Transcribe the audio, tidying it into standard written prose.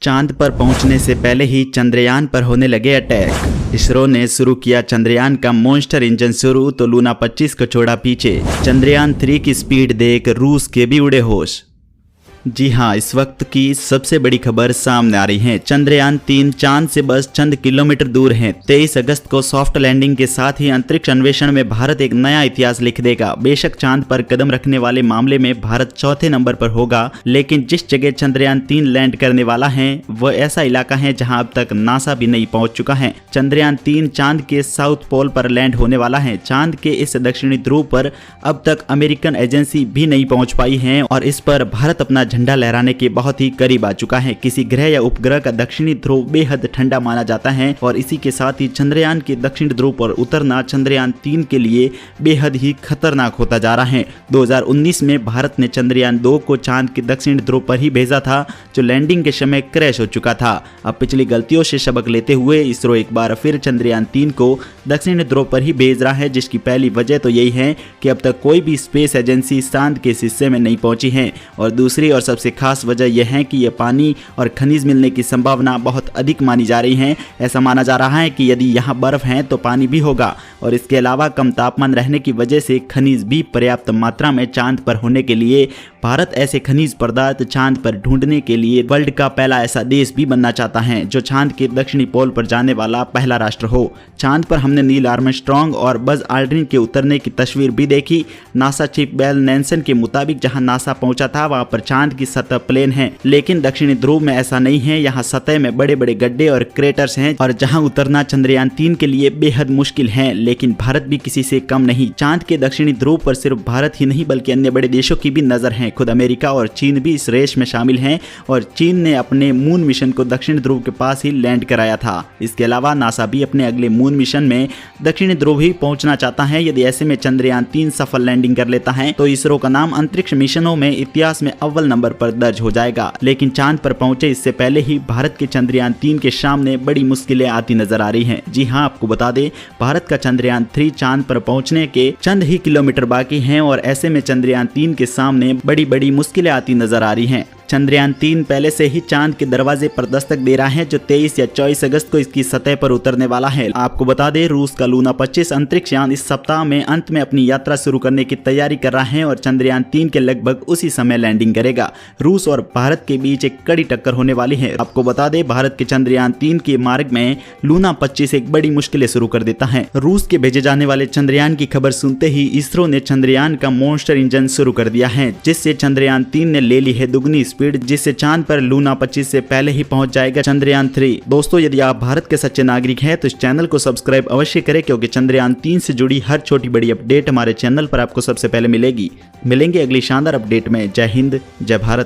चांद पर पहुंचने से पहले ही चंद्रयान पर होने लगे अटैक। इसरो ने शुरू किया चंद्रयान का मॉन्स्टर इंजन शुरू तो लूना 25 को छोड़ा पीछे। चंद्रयान 3 की स्पीड देख रूस के भी उड़े होश। जी हाँ, इस वक्त की सबसे बड़ी खबर सामने आ रही है। चंद्रयान 3 चांद से बस चंद किलोमीटर दूर है। 23 अगस्त को सॉफ्ट लैंडिंग के साथ ही अंतरिक्ष अन्वेषण में भारत एक नया इतिहास लिख देगा। बेशक चांद पर कदम रखने वाले मामले में भारत चौथे नंबर पर होगा, लेकिन जिस जगह चंद्रयान 3 लैंड करने वाला है वह ऐसा इलाका है जहां अब तक नासा भी नहीं पहुंच चुका है। चंद्रयान 3 चांद के साउथ पोल पर लैंड होने वाला है। चांद के इस दक्षिणी ध्रुव पर अब तक अमेरिकन एजेंसी भी नहीं पहुंच पाई है और इस पर भारत अपना झंडा लहराने के बहुत ही करीब आ चुका है। किसी ग्रह या उपग्रह का दक्षिणी ध्रुव बेहद ठंडा माना जाता है और इसी के साथ ही चंद्रयान के दक्षिण ध्रुव पर उतरना चंद्रयान 3 के लिए बेहद ही खतरनाक होता जा रहा है। 2019 में भारत ने चंद्रयान 2 को चांद के दक्षिण ध्रुव पर ही भेजा था, जो लैंडिंग के समय क्रैश हो चुका था। अब पिछली गलतियों से सबक लेते हुए इसरो एक बार फिर चंद्रयान 3 को दक्षिण ध्रुव पर ही भेज रहा है, जिसकी पहली वजह तो यही है कि अब तक कोई भी स्पेस एजेंसी चांद के इस हिस्से में नहीं पहुंची है और दूसरी और सबसे खास वजह यह है कि यह पानी और खनिज मिलने की संभावना बहुत अधिक मानी जा रही है। ऐसा माना जा रहा है कि यदि यहाँ बर्फ है तो पानी भी होगा और इसके अलावा कम तापमान रहने की वजह से खनिज भी पर्याप्त मात्रा में चांद पर होने के लिए भारत ऐसे खनिज पदार्थ चांद पर ढूंढने के लिए वर्ल्ड का पहला ऐसा देश भी बनना चाहता है जो चांद के दक्षिणी पोल पर जाने वाला पहला राष्ट्र हो। चांद पर हमने नील आर्मस्ट्रांग और बज आल्ड्रिन के उतरने की तस्वीर भी देखी। नासा चीफ बेल नेल्सन के मुताबिक जहां नासा पहुंचा था वहां पर चांद की सतह प्लेन है, लेकिन दक्षिणी ध्रुव में ऐसा नहीं है। यहाँ सतह में बड़े बड़े गड्ढे और क्रेटर्स हैं और जहां उतरना चंद्रयान 3 के लिए बेहद मुश्किल है। लेकिन भारत भी किसी से कम नहीं। चांद के दक्षिणी ध्रुव पर सिर्फ भारत ही नहीं बल्कि अन्य बड़े देशों की भी नजर है। खुद अमेरिका और चीन भी इस रेस में शामिल हैं और चीन ने अपने मून मिशन को दक्षिण ध्रुव के पास ही लैंड कराया था। इसके अलावा नासा भी अपने अगले मून मिशन में दक्षिणी ध्रुव ही पहुंचना चाहता है। यदि ऐसे में चंद्रयान 3 सफल लैंडिंग कर लेता है तो इसरो का नाम अंतरिक्ष मिशनों में इतिहास में अव्वल नंबर पर दर्ज हो जाएगा। लेकिन चांद पर पहुंचे इससे पहले ही भारत के चंद्रयान 3 के सामने बड़ी मुश्किलें आती नजर आ रही हैं। जी हां, आपको बता दें भारत का चंद्रयान 3 चांद पर पहुंचने के चंद ही किलोमीटर बाकी हैं और ऐसे में चंद्रयान 3 के सामने बड़ी बड़ी मुश्किलें आती नजर आ रही हैं। चंद्रयान 3 पहले से ही चांद के दरवाजे पर दस्तक दे रहा है, जो 23 या 24 अगस्त को इसकी सतह पर उतरने वाला है। आपको बता दें रूस का लूना 25 अंतरिक्ष यान इस सप्ताह में अंत में अपनी यात्रा शुरू करने की तैयारी कर रहा है और चंद्रयान 3 के लगभग उसी समय लैंडिंग करेगा। रूस और भारत के बीच एक कड़ी टक्कर होने वाली है। आपको बता दें भारत के चंद्रयान 3 के मार्ग में लूना 25 एक बड़ी मुश्किलें शुरू कर देता है। रूस के भेजे जाने वाले चंद्रयान की खबर सुनते ही इसरो ने चंद्रयान का मॉन्स्टर इंजन शुरू कर दिया है, जिससे चंद्रयान 3 ने ले ली है दुगनी स्पीड, जिससे चांद पर लूना 25 से पहले ही पहुंच जाएगा चंद्रयान 3। दोस्तों, यदि आप भारत के सच्चे नागरिक हैं तो इस चैनल को सब्सक्राइब अवश्य करें, क्योंकि चंद्रयान 3 से जुड़ी हर छोटी बड़ी अपडेट हमारे चैनल पर आपको सबसे पहले मिलेगी। मिलेंगे अगली शानदार अपडेट में। जय हिंद, जय भारत।